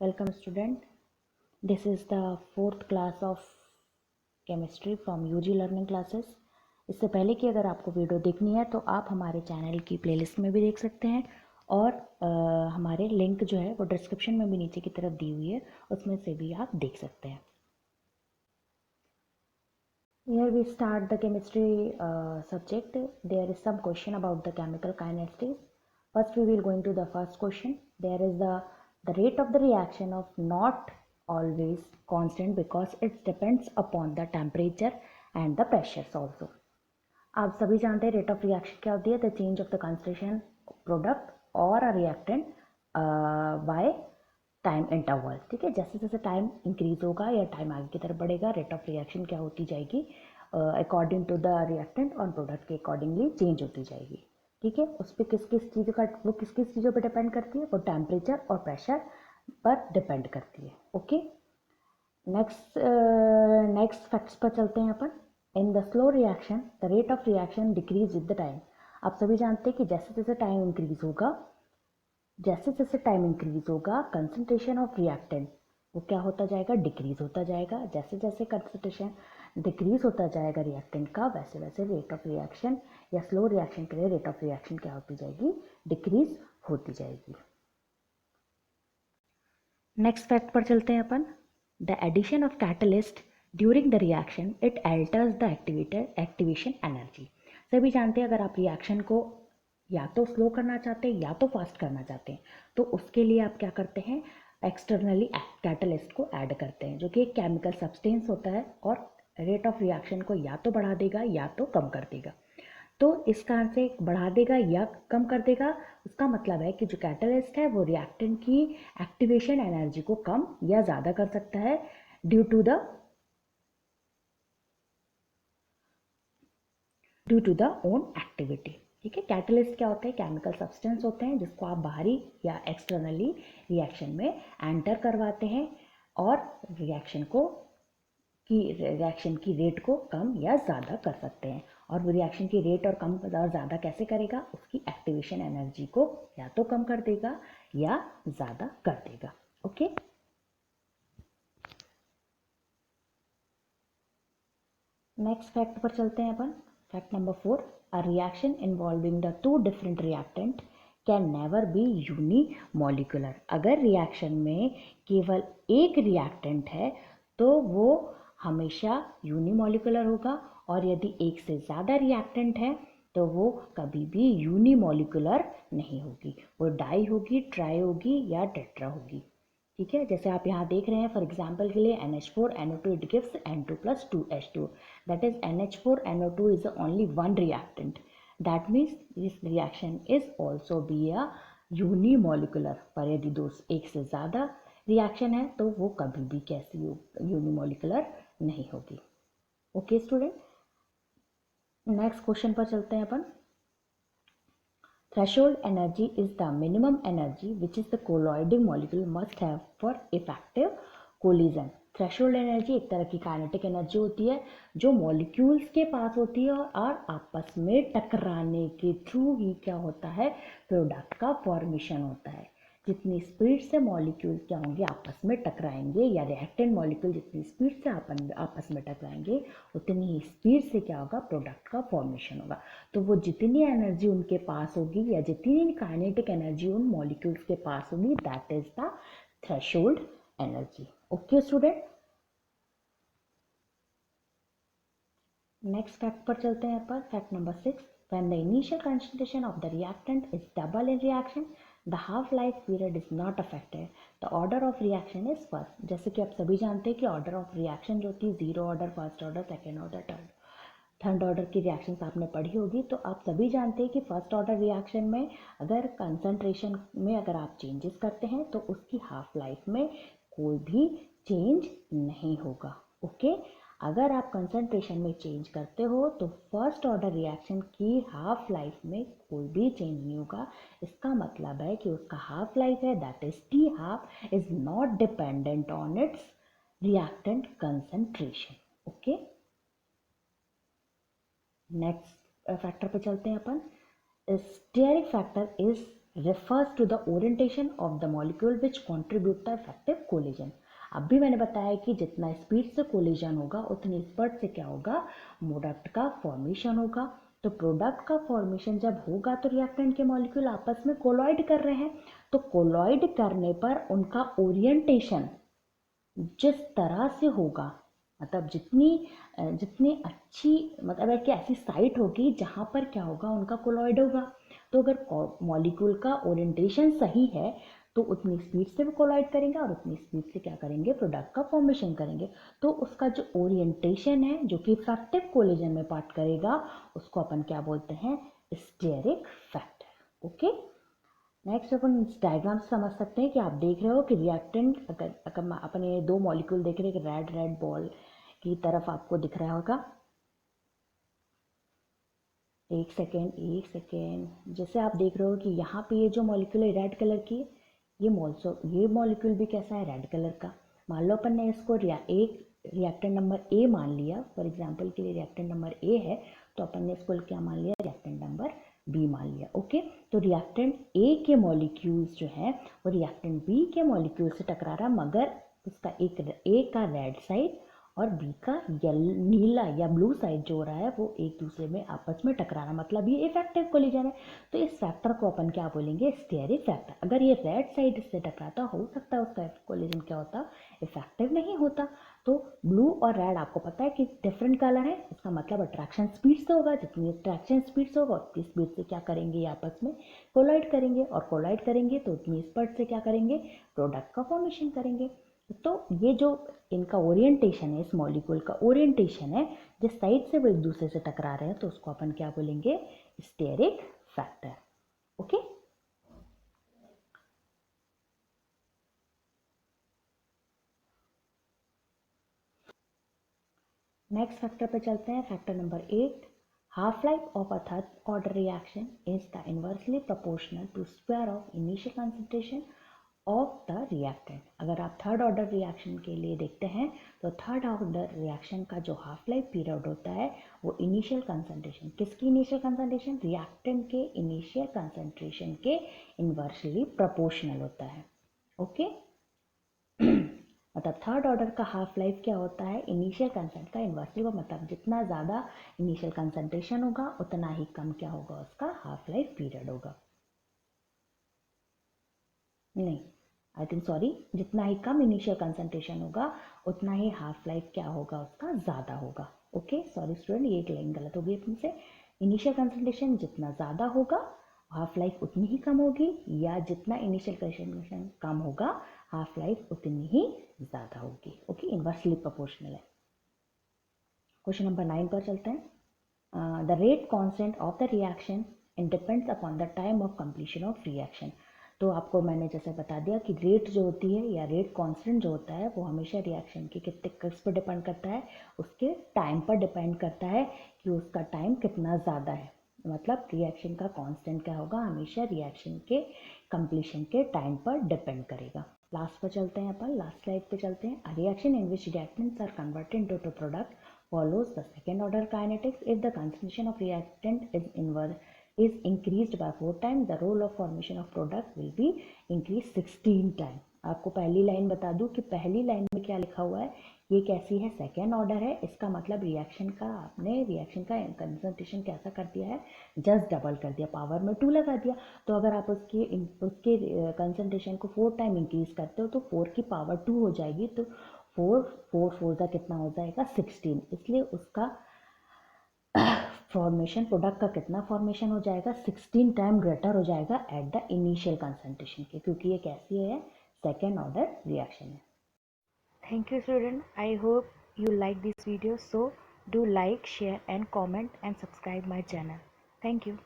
Welcome student. This is the fourth class of chemistry from UG Learning Classes. इससे पहले कि अगर आपको वीडियो देखनी है तो आप हमारे चैनल की प्लेलिस्ट में भी देख सकते हैं और हमारे लिंक जो है वो डिस्क्रिप्शन में भी नीचे की तरफ दी हुई है, उसमें से भी आप देख सकते हैं. Here we start the chemistry subject. There is some question about the chemical kinetics. First we will going to the first question. There is the rate of the reaction of not always constant because it depends upon the temperature and the pressures also. आप सभी जानते हैं rate of reaction क्या होती है. The change of the concentration product और a reactant by time interval. ठीक है, जैसे जैसे टाइम इंक्रीज होगा या टाइम आगे की तरफ बढ़ेगा, रेट ऑफ रिएक्शन क्या होती जाएगी अकॉर्डिंग टू द रिएक्टेंट और प्रोडक्ट के अकॉर्डिंगली चेंज होती जाएगी. ठीक है, उस पर किस किस चीज़ों पर डिपेंड करती है, वो टेम्परेचर और प्रेशर पर डिपेंड करती है. ओके, नेक्स्ट फैक्ट्स पर चलते हैं अपन. In the slow reaction the rate of reaction decrease with the time. आप सभी जानते हैं कि जैसे जैसे टाइम इंक्रीज होगा कंसंट्रेशन ऑफ रिएक्टेंट वो क्या होता जाएगा, डिक्रीज होता जाएगा. जैसे जैसे कंसंट्रेशन डिक्रीज होता जाएगा रिएक्टेंट का, वैसे वैसे रेट ऑफ रिएक्शन या स्लो रिएक्शन के लिए रेट ऑफ रिएक्शन क्या होती जाएगी, डिक्रीज होती जाएगी. नेक्स्ट फैक्ट पर चलते हैं अपन. The addition of catalyst during the reaction it alters the activation energy. सभी जानते हैं अगर आप रिएक्शन को या तो स्लो करना चाहते हैं या तो फास्ट करना चाहते हैं तो उसके लिए आप क्या करते हैं, एक्सटर्नली कैटलिस्ट को ऐड करते हैं जो कि एक केमिकल सब्सटेंस होता है और रेट ऑफ रिएक्शन को या तो बढ़ा देगा या तो कम कर देगा. तो इस कारण से बढ़ा देगा या कम कर देगा, उसका मतलब है कि जो कैटलिस्ट है वो रिएक्टेंट की एक्टिवेशन एनर्जी को कम या ज़्यादा कर सकता है due to the own activity. ठीक है, कैटलिस्ट क्या होते हैं, केमिकल सब्सटेंस होते हैं जिसको आप बाहरी या एक्सटर्नली रिएक्शन में एंटर करवाते हैं और रिएक्शन की रेट को कम या ज़्यादा कर सकते हैं. और वो रिएक्शन की रेट और कम और ज़्यादा कैसे करेगा, उसकी एक्टिवेशन एनर्जी को या तो कम कर देगा या ज़्यादा कर देगा. ओके, नेक्स्ट फैक्ट पर चलते हैं अपन. Fact number 4. A reaction involving the two different reactant can never be unimolecular. अगर रिएक्शन में केवल एक रिएक्टेंट है तो वो हमेशा यूनिमोलिकुलर होगा और यदि एक से ज़्यादा रिएक्टेंट है तो वो कभी भी यूनिमोलिकुलर नहीं होगी, वो डाई होगी, ट्राई होगी या टेट्रा होगी. ठीक है, जैसे आप यहाँ देख रहे हैं फॉर एग्जाम्पल के लिए NH4NO2 it gives N2+2H2. That is NH4NO2 is only one reactant. That means this reaction is also be a unimolecular. पर यदि दो एक से ज़्यादा रिएक्शन है तो वो कभी भी कैसी यूनिमोलिकुलर नहीं होगी. ओके स्टूडेंट, नेक्स्ट क्वेश्चन पर चलते हैं अपन. Threshold energy is the minimum energy which is the colloiding molecule must have for effective collision. Threshold energy एक तरह की काइनेटिक एनर्जी होती है जो मॉलिक्यूल्स के पास होती है और आपस में टकराने के थ्रू ही क्या होता है, प्रोडक्ट का फॉर्मेशन होता है. जितनी स्पीड से मॉलिक्यूल क्या होंगे, आपस में टकराएंगे या रिएक्टेंट मॉलिक्यूल जितनी स्पीड से आपस में टकराएंगे उतनी ही स्पीड से क्या होगा, प्रोडक्ट का फॉर्मेशन होगा. तो वो जितनी एनर्जी उनके पास होगी या जितनी काइनेटिक एनर्जी उन मॉलिक्यूल्स के पास होगी, that is the threshold energy. Okay student, next fact पर चलते हैं अपन. Fact number 6. When the initial concentration of the reactant is double in reaction, the half-life period is not affected. The order of reaction is first. जैसे कि आप सभी जानते हैं कि ऑर्डर ऑफ रिएक्शन जो होती है, zero order, first order, second order, third order की रिएक्शंस आपने पढ़ी होगी. तो आप सभी जानते हैं कि फर्स्ट ऑर्डर रिएक्शन में अगर कंसंट्रेशन में अगर आप चेंजेस करते हैं तो उसकी हाफ लाइफ में कोई भी चेंज नहीं होगा. ओके, अगर आप कंसंट्रेशन में चेंज करते हो तो फर्स्ट ऑर्डर रिएक्शन की हाफ लाइफ में कोई भी चेंज नहीं होगा. इसका मतलब है कि उसका हाफ लाइफ है that is T half is not dependent on its reactant concentration. Okay, next factor पे चलते हैं अपन. Steric factor is refers to the orientation of the molecule which contribute to effective collision. अब भी मैंने बताया कि जितना स्पीड से कोलिजन होगा उतनी स्पीड से क्या होगा, प्रोडक्ट का फॉर्मेशन होगा। तो प्रोडक्ट का फॉर्मेशन जब होगा तो रिएक्टेंट के मॉलिक्यूल आपस में कोलॉइड कर रहे हैं, तो कोलॉइड करने पर उनका ओरिएंटेशन जिस तरह से होगा, मतलब जितनी जितनी अच्छी, मतलब है कि ऐसी साइट होगी जहाँ पर क्या होगा, उनका कोलॉइड होगा। तो अगर मॉलिक्यूल का ओरिएंटेशन सही है तो उतनी स्पीड से वो कोलॉइड करेंगे और उतनी स्पीड से क्या करेंगे, प्रोडक्ट का फॉर्मेशन करेंगे। तो उसका जो ओरिएंटेशन है जो कि इफेक्टिव कोलिजन में पार्ट करेगा उसको अपन क्या बोलते हैं, स्टेरिक फैक्टर। ओके, नेक्स्ट अपन इस डायग्राम से समझ सकते हैं कि आप देख रहे हो कि रिएक्टेंट, अगर अपने दो मॉलिक्यूल देख रहे हैं कि रेड रेड बॉल की तरफ आपको दिख रहा होगा। एक सेकेंड, जैसे आप देख रहे हो कि यहाँ पे ये जो मॉलिक्यूल है रेड कलर की, ये मॉलिक्यूल भी कैसा है, रेड कलर का। मान लो अपन ने इसको एक रिएक्टेंट नंबर ए मान लिया, फॉर एग्जांपल के लिए रिएक्टेंट नंबर ए है, तो अपन ने इसको क्या मान लिया, रिएक्टेंट नंबर बी मान लिया। ओके, तो रिएक्टेंट ए के मॉलिक्यूल्स जो है वो रिएक्टेंट बी के मॉलिक्यूल से टकरा रहा, मगर उसका एक ए का रेड साइड और बी का नीला या ब्लू साइड जो हो रहा है वो एक दूसरे में आपस में टकराना, मतलब ये इफेक्टिव कोलिजन है। तो इस फैक्टर को अपन क्या बोलेंगे, स्टेरिक फैक्टर। अगर ये रेड साइड इससे टकराता, हो सकता है उसका कोलिजन क्या होता, इफेक्टिव नहीं होता। तो ब्लू और रेड आपको पता है कि डिफरेंट कलर है, इसका मतलब अट्रैक्शन स्पीड से होगा, जितनी अट्रैक्शन स्पीड से होगा उतनी स्पीड से क्या करेंगे, ये आपस में कोलाइड करेंगे, और कोलाइड करेंगे तो उतनी स्पीड से क्या करेंगे, प्रोडक्ट का फॉर्मेशन करेंगे। तो ये जो इनका ओरिएंटेशन है, इस मॉलिक्यूल का ओरिएंटेशन है, जिस साइड से वो एक दूसरे से टकरा रहे हैं, तो उसको अपन क्या बोलेंगे, steric factor. Okay, next factor पे चलते हैं, factor number 8। Half life of a third order reaction is the inversely proportional to square of initial concentration of the reactant. अगर आप थर्ड ऑर्डर रिएक्शन के लिए देखते हैं तो थर्ड ऑर्डर रिएक्शन का जो हाफ लाइफ पीरियड होता है वो इनिशियल कंसंट्रेशन, किसकी इनिशियल कंसंट्रेशन, रिएक्टेंट के इनिशियल कंसंट्रेशन के इनवर्सली प्रोपोर्शनल होता है। ओके, मतलब थर्ड ऑर्डर का हाफ लाइफ क्या होता है, इनिशियल कंसेंट का इन्वर्सली, मतलब जितना ज़्यादा इनिशियल कंसंट्रेशन होगा उतना ही कम क्या होगा, उसका हाफ लाइफ पीरियड होगा। नहीं, आई थिंक सॉरी, जितना ही कम इनिशियल कंसंट्रेशन होगा उतना ही हाफ लाइफ क्या होगा, उसका ज़्यादा होगा। ओके, सॉरी स्टूडेंट, ये एक लाइन गलत हो गई अपने से। इनिशियल कंसंट्रेशन जितना ज़्यादा होगा हाफ लाइफ उतनी ही कम होगी, या जितना इनिशियल कंसंट्रेशन कम होगा हाफ लाइफ उतनी ही ज़्यादा होगी। ओके, इनवर्सली प्रोपोर्शनल है। क्वेश्चन नंबर 9 पर चलते हैं। The rate constant of the reaction and depends upon the time of completion of reaction. तो आपको मैंने जैसे बता दिया कि रेट जो होती है या रेट कांस्टेंट जो होता है वो हमेशा रिएक्शन की कितने किस पर डिपेंड करता है, उसके टाइम पर डिपेंड करता है कि उसका टाइम कितना ज़्यादा है। मतलब रिएक्शन का कांस्टेंट क्या होगा, हमेशा रिएक्शन के कंप्लीशन के टाइम पर डिपेंड करेगा। लास्ट पर चलते हैं अपन, लास्ट स्लाइड पे चलते हैं। A reaction in which reactants are converted into product follows the second order kinetics. If the concentration of reactant is increased by 4 times, the role of formation of product will be increased 16 times. आपको पहली line बता दूं कि पहली line में क्या लिखा हुआ है, ये कैसी है, सेकेंड ऑर्डर है। इसका मतलब रिएक्शन का आपने रिएक्शन का कंसंट्रेशन कैसा कर दिया है, जस्ट डबल कर दिया, पावर में 2 लगा दिया। तो अगर आप उसके कंसंट्रेशन को 4 टाइम इंक्रीज करते हो तो 4 की पावर 2 हो जाएगी, तो 4 का कितना हो जाएगा, 16। इसलिए उसका फॉर्मेशन, प्रोडक्ट का कितना फॉर्मेशन हो जाएगा, 16 टाइम ग्रेटर हो जाएगा एट द इनिशियल कंसंट्रेशन के, क्योंकि ये कैसी है, सेकेंड ऑर्डर रिएक्शन है। Thank you student, I hope you like this video, so do like, share and comment and subscribe my channel. Thank you.